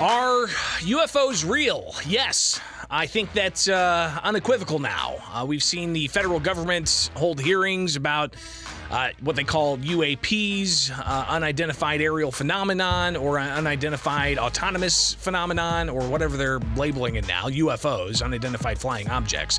Are UFOs real? Yes. I think that's unequivocal now. We've seen the federal government hold hearings about what they call UAPs, unidentified aerial phenomenon, or unidentified autonomous phenomenon, or whatever they're labeling it now, UFOs, unidentified flying objects.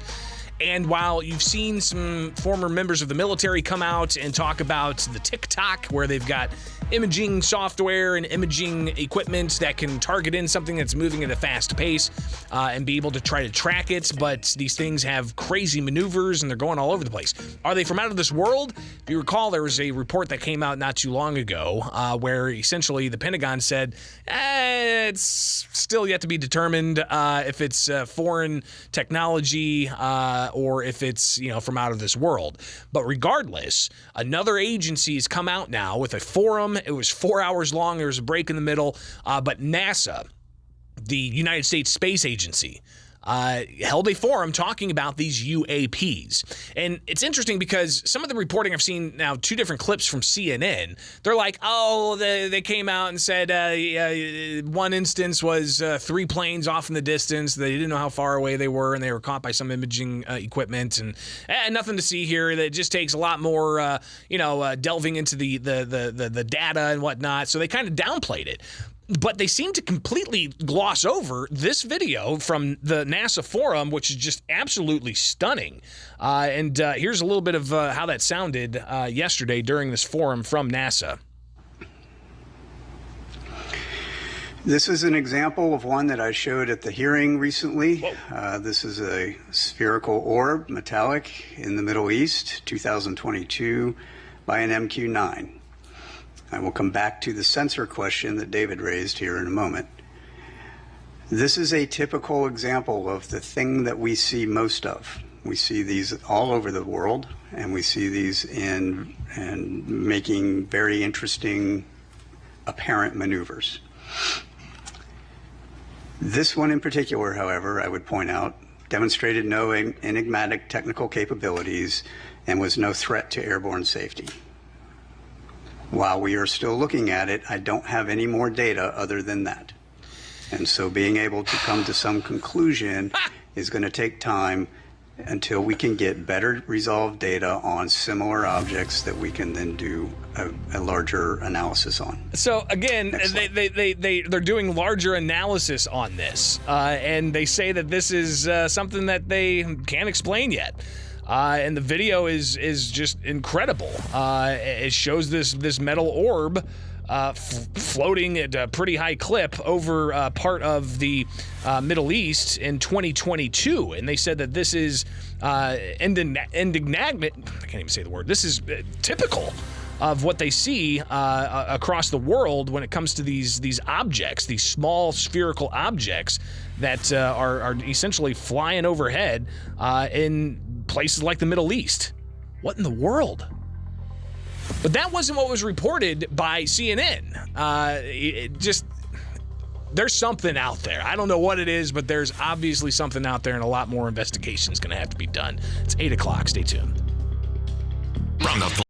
And while you've seen some former members of the military come out and talk about the TikTok, where they've got imaging software and imaging equipment that can target in something that's moving at a fast pace and be able to try to track it, but these things have crazy maneuvers and they're going all over the place. Are they from out of this world? If you recall, there was a report that came out not too long ago where essentially the Pentagon said it's still yet to be determined if it's foreign technology or if it's, from out of this world. But regardless, another agency has come out now with a forum. It was 4 hours long. There was a break in the middle. But NASA, the United States Space Agency, held a forum talking about these UAPs. And it's interesting because some of the reporting I've seen now, two different clips from CNN, they're like, they came out and said one instance was 3 planes off in the distance. They didn't know how far away they were, and they were caught by some imaging equipment, and nothing to see here. That just takes a lot more, delving into the data and whatnot. So they kind of downplayed it. But they seem to completely gloss over this video from the NASA forum, which is just absolutely stunning. And here's a little bit of how that sounded yesterday during this forum from NASA. This is an example of one that I showed at the hearing recently. This is a spherical orb, metallic, in the Middle East, 2022, by an MQ-9. I will come back to the sensor question that David raised here in a moment. This is a typical example of the thing that we see most of. We see these all over the world, and we see these in making very interesting apparent maneuvers. This one in particular, however, I would point out, demonstrated no enigmatic technical capabilities and was no threat to airborne safety. While we are still looking at it, I don't have any more data other than that. And so being able to come to some conclusion is going to take time until we can get better resolved data on similar objects that we can then do a larger analysis on. So again, they're doing larger analysis on this, and they say that this is something that they can't explain yet. And the video is just incredible. It shows this metal orb floating at a pretty high clip over part of the Middle East in 2022, and they said that this is enigmatic. I can't even say the word. This is typical of what they see across the world when it comes to these objects, these small spherical objects that are essentially flying overhead in places like the Middle East. What in the world? But that wasn't what was reported by CNN. There's something out there. I don't know what it is, but there's obviously something out there, and a lot more investigation is going to have to be done. It's 8 o'clock. Stay tuned. From the